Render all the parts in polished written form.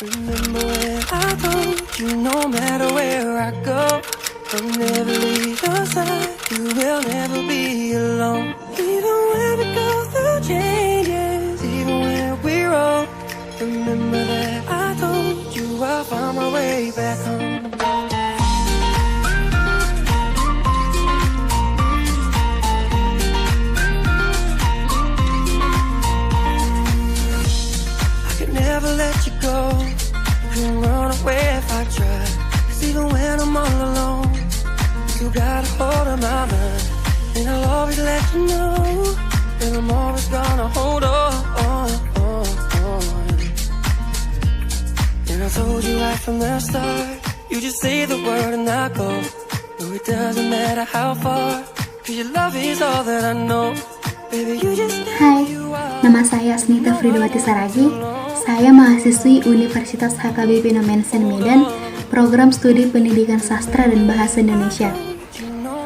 Remember when I told you no matter where I go, I'll never leave your side. You will never be alone. Even when we go through changes, even when we're wrong. Remember that I told you I'll find my way back home. I could never let you go. Couldn't run away if I tried. 'Cause even when I'm all alone, you got a hold of my mind. And I'll always let you know that I'm always gonna hold on. And I told you right from the start, you just say the word and I go. No, it doesn't matter how far, 'cause your love is all that I know. Baby, you just Hai, nama saya Asnita Fridwati Saragi. Saya mahasiswi Universitas HKBP Nomensen Medan, program studi pendidikan sastra dan bahasa Indonesia.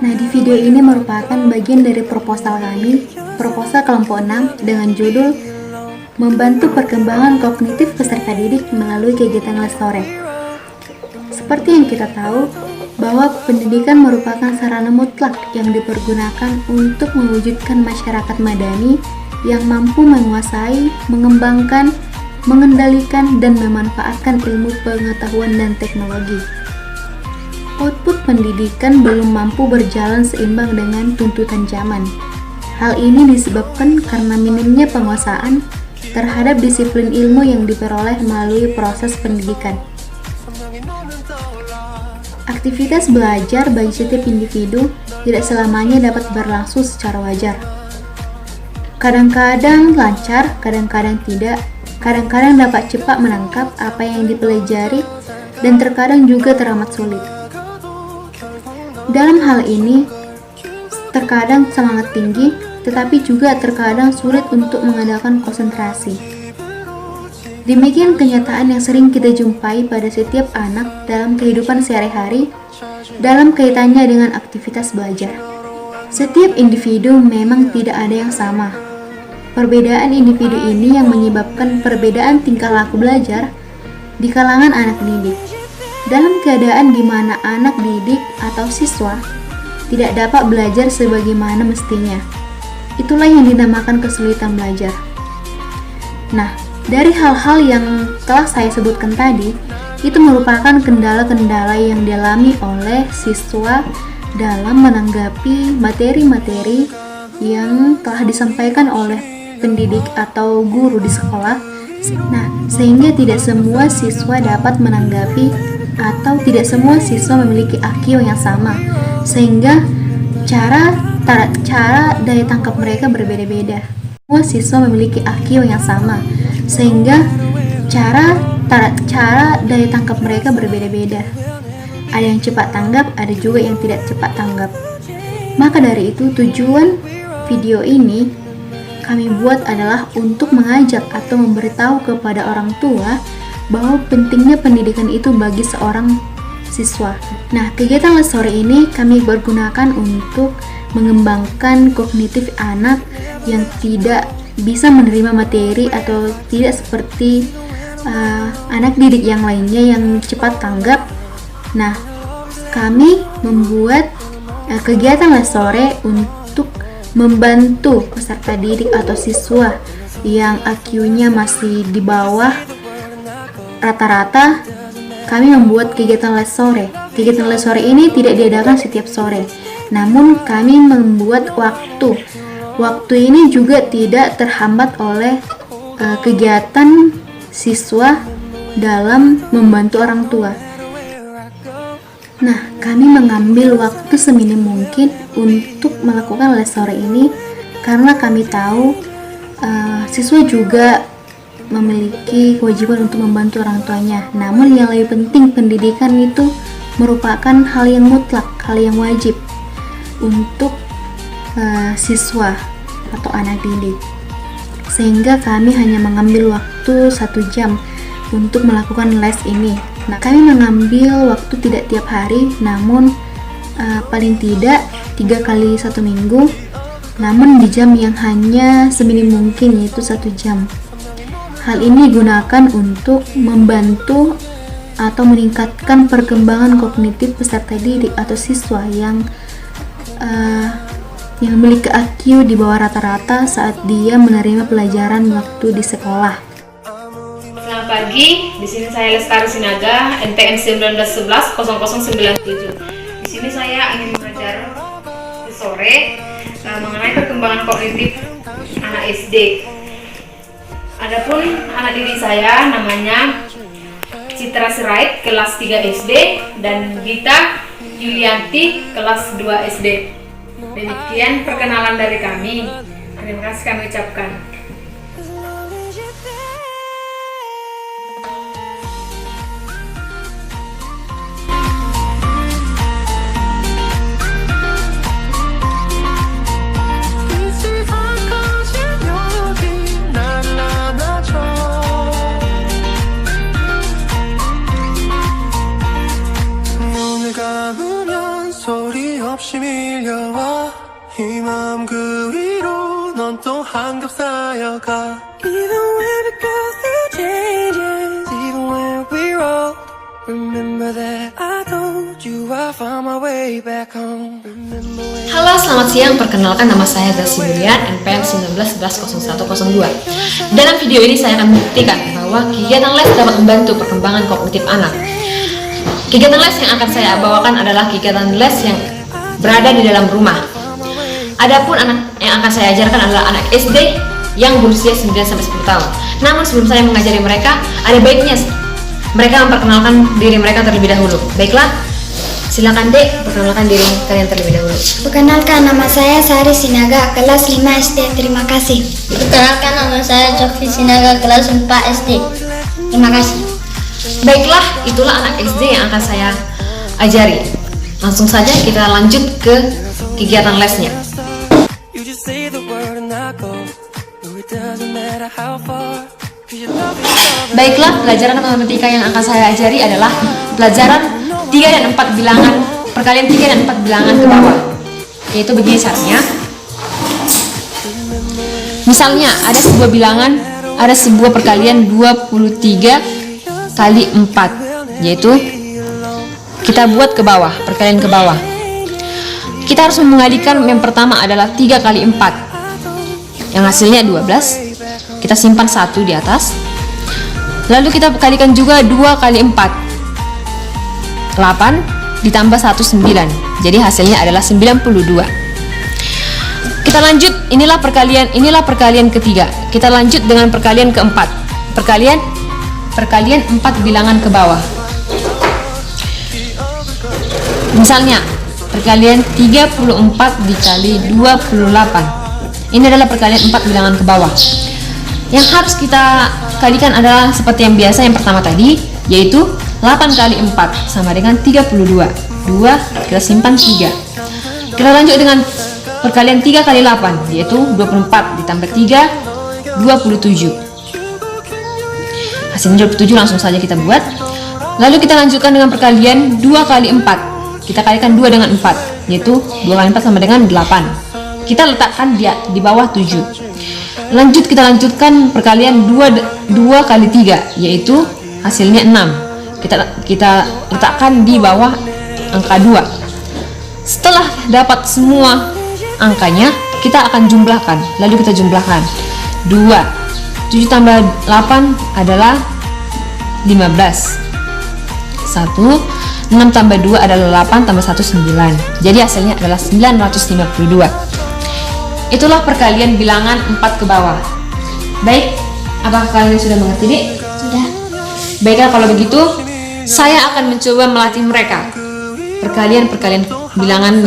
Nah, di video ini merupakan bagian dari proposal kami, proposal kelompok 6 dengan judul Membantu Perkembangan Kognitif Peserta Didik melalui Kegiatan Les Sore. Seperti yang kita tahu, bahwa pendidikan merupakan sarana mutlak yang dipergunakan untuk mewujudkan masyarakat madani yang mampu menguasai, mengembangkan, mengendalikan, dan memanfaatkan ilmu pengetahuan dan teknologi. Output pendidikan belum mampu berjalan seimbang dengan tuntutan zaman. Hal ini disebabkan karena minimnya penguasaan terhadap disiplin ilmu yang diperoleh melalui proses pendidikan. Aktivitas belajar bagi setiap individu tidak selamanya dapat berlangsung secara wajar. Kadang-kadang lancar, kadang-kadang tidak, kadang-kadang dapat cepat menangkap apa yang dipelajari, dan terkadang juga teramat sulit. Dalam hal ini, terkadang semangat tinggi, tetapi juga terkadang sulit untuk mengandalkan konsentrasi. Demikian kenyataan yang sering kita jumpai pada setiap anak dalam kehidupan sehari-hari dalam kaitannya dengan aktivitas belajar. Setiap individu memang tidak ada yang sama. Perbedaan individu ini yang menyebabkan perbedaan tingkah laku belajar di kalangan anak didik. Dalam keadaan di mana anak didik atau siswa tidak dapat belajar sebagaimana mestinya, itulah yang dinamakan kesulitan belajar. Nah, dari hal-hal yang telah saya sebutkan tadi, itu merupakan kendala-kendala yang dialami oleh siswa dalam menanggapi materi-materi yang telah disampaikan oleh pendidik atau guru di sekolah. Nah, sehingga tidak semua siswa dapat menanggapi atau tidak semua siswa memiliki IQ yang sama, sehingga cara daya tangkap mereka berbeda-beda. Semua siswa memiliki IQ yang sama, sehingga cara daya tangkap mereka berbeda-beda. Ada yang cepat tanggap, ada juga yang tidak cepat tanggap. Maka dari itu, tujuan video ini kami buat adalah untuk mengajak atau memberitahu kepada orang tua bahwa pentingnya pendidikan itu bagi seorang siswa. Nah, kegiatan les sore ini kami pergunakan untuk mengembangkan kognitif anak yang tidak bisa menerima materi atau tidak seperti anak didik yang lainnya yang cepat tanggap. Nah, kami membuat kegiatan les sore untuk membantu peserta didik atau siswa yang IQ-nya masih di bawah rata-rata. Kami membuat kegiatan les sore. Kegiatan les sore ini tidak diadakan setiap sore, namun kami membuat waktu. Waktu ini juga tidak terhambat oleh kegiatan siswa dalam membantu orang tua. Nah, kami mengambil waktu seminim mungkin untuk melakukan les sore ini karena kami tahu siswa juga memiliki kewajiban untuk membantu orang tuanya. Namun yang lebih penting, pendidikan itu merupakan hal yang mutlak, hal yang wajib untuk siswa atau anak didik. Sehingga kami hanya mengambil waktu 1 jam untuk melakukan les ini. Nah, kami mengambil waktu tidak tiap hari, namun paling tidak 3 kali 1 minggu, namun di jam yang hanya seminim mungkin, yaitu 1 jam. Hal ini digunakan untuk membantu atau meningkatkan perkembangan kognitif peserta didik atau siswa yang memiliki IQ di bawah rata-rata saat dia menerima pelajaran waktu di sekolah. Selamat pagi, di sini saya Lestari Sinaga, NPM 19110097. Di sini saya ingin mengajar di sore mengenai perkembangan kognitif anak SD. Adapun anak didik saya namanya Citra Sirait, kelas 3 SD, dan Gita Yulianti, kelas 2 SD. Demikian perkenalan dari kami. Terima kasih kami ucapkan. 없이 밀려와 이 마음 그 위로 넌 또 한겹 쌓여가 Even when we go through changes Even when we're old Remember that I told you I found my way back home Halo, selamat siang. Perkenalkan, nama saya Delsi Julian, NPM 19110102. Dalam video ini saya akan membuktikan bahwa kegiatan les dapat membantu perkembangan kognitif anak. Kegiatan les yang akan saya bawakan adalah kegiatan les yang berada di dalam rumah. Adapun anak yang akan saya ajarkan adalah anak SD yang berusia 9-10 tahun. Namun sebelum saya mengajari mereka, ada baiknya mereka memperkenalkan diri mereka terlebih dahulu. Baiklah, silakan Dek, perkenalkan diri kalian terlebih dahulu. Perkenalkan, nama saya Sari Sinaga, kelas 5 SD. Terima kasih. Perkenalkan, nama saya Cofi Sinaga, kelas 4 SD. Terima kasih. Baiklah, itulah anak SD yang akan saya ajari. Langsung saja kita lanjut ke kegiatan lesnya. Baiklah, pelajaran matematika yang akan saya ajari adalah pelajaran 3 dan 4 bilangan, perkalian 3 dan 4 bilangan ke bawah. Yaitu begini caranya. Misalnya ada sebuah bilangan, ada sebuah perkalian 23 kali 4, yaitu kita buat ke bawah, perkalian ke bawah. Kita harus mengalikan yang pertama adalah 3 kali 4, yang hasilnya 12. Kita simpan 1 di atas. Lalu kita kalikan juga 2 kali 4, 8 ditambah 1, 9. Jadi hasilnya adalah 92. Kita lanjut, inilah perkalian ketiga. Kita lanjut dengan perkalian keempat. Perkalian 4 bilangan ke bawah. Misalnya, perkalian 34 dikali 28. Ini adalah perkalian 4 bilangan ke bawah. Yang harus kita kalikan adalah seperti yang biasa yang pertama tadi, yaitu 8 kali 4 sama dengan 32. 2 kita simpan 3. Kita lanjut dengan perkalian 3 kali 8, yaitu 24 ditambah 3, 27. Hasilnya 27, langsung saja kita buat. Lalu kita lanjutkan dengan perkalian 2 kali 4. Kita kalikan 2 dengan 4, yaitu 2 kali 4 sama dengan 8. Kita letakkan di bawah 7. Lanjut, kita lanjutkan perkalian 2 kali 3, yaitu hasilnya 6. Kita letakkan di bawah angka 2. Setelah dapat semua angkanya, kita akan jumlahkan. Lalu kita jumlahkan 2, 7 tambah 8 adalah 15. 1, 6 tambah 2 adalah 8, tambah 1, 9. Jadi hasilnya adalah 952. Itulah perkalian bilangan 4 ke bawah. Baik, apakah kalian sudah mengerti, Dik? Sudah. Baiklah, kalau begitu saya akan mencoba melatih mereka. Perkalian bilangan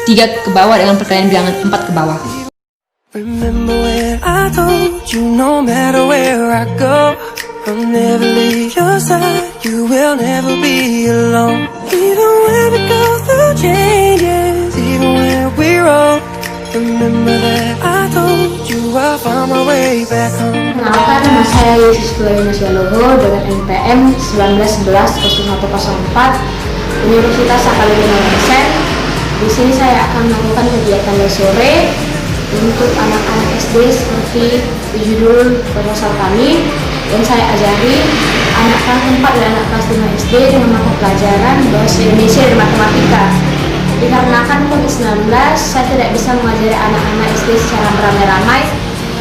3 ke bawah dengan perkalian bilangan 4 ke bawah. Remember when I told you no matter where I go I'll never leave your side, you will never be alone. Even when we go through changes, even when we're old Remember that I told you I found my way back home. Perkenalkan, nama saya Yesus Tuhanas Waloho dengan NPM 19110104 Universitas Akademik Dosen. Di sini saya akan melakukan kegiatan les sore untuk anak-anak SD seperti judul proposal kami, dan saya ajari anak kelas 4 dan anak kelas 5 SD dengan mata pelajaran bahasa Indonesia dan matematika. Dikarenakan COVID-19, saya tidak bisa mengajari anak-anak SD secara beramai-ramai.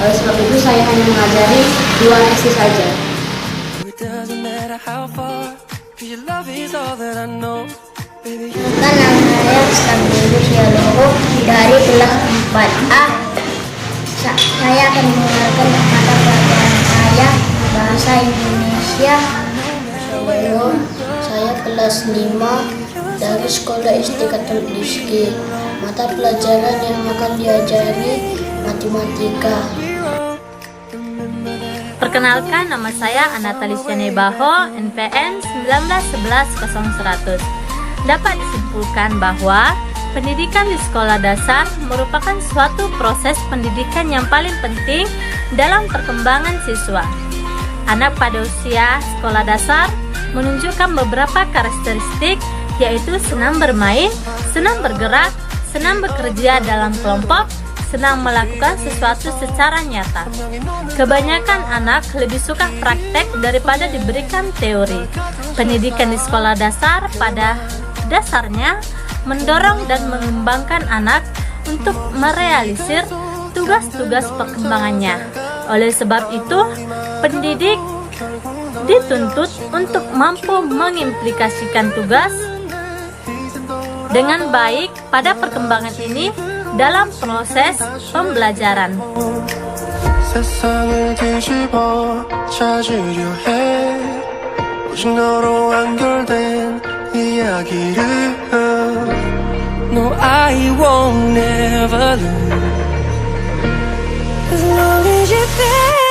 Oleh sebab itu saya hanya mengajari 2 SD saja. It doesn't matter how far, 'cause your love is all that I know. Baby, you Nama saya Stambilus Yaloho dari kelas 4A. Saya akan mengenalkan mata pelajaran saya, bahasa Indonesia. Halo, saya kelas 5 dari sekolah SD Katolik Diski. Mata pelajaran yang akan diajari matematika. Perkenalkan, nama saya Anatalicia Nebaho, NPM 191100100. Dapat disimpulkan bahwa pendidikan di sekolah dasar merupakan suatu proses pendidikan yang paling penting dalam perkembangan siswa. Anak pada usia sekolah dasar menunjukkan beberapa karakteristik, yaitu senang bermain, senang bergerak, senang bekerja dalam kelompok, senang melakukan sesuatu secara nyata. Kebanyakan anak lebih suka praktek daripada diberikan teori. Pendidikan di sekolah dasar pada dasarnya mendorong dan mengembangkan anak untuk merealisir tugas-tugas perkembangannya. Oleh sebab itu, pendidik dituntut untuk mampu mengimplikasikan tugas dengan baik pada perkembangan ini dalam proses pembelajaran. 세상을 뒤집어 찾으려 해 오직 너로 완결된 이야기를 No, I won't never learn As long as you're there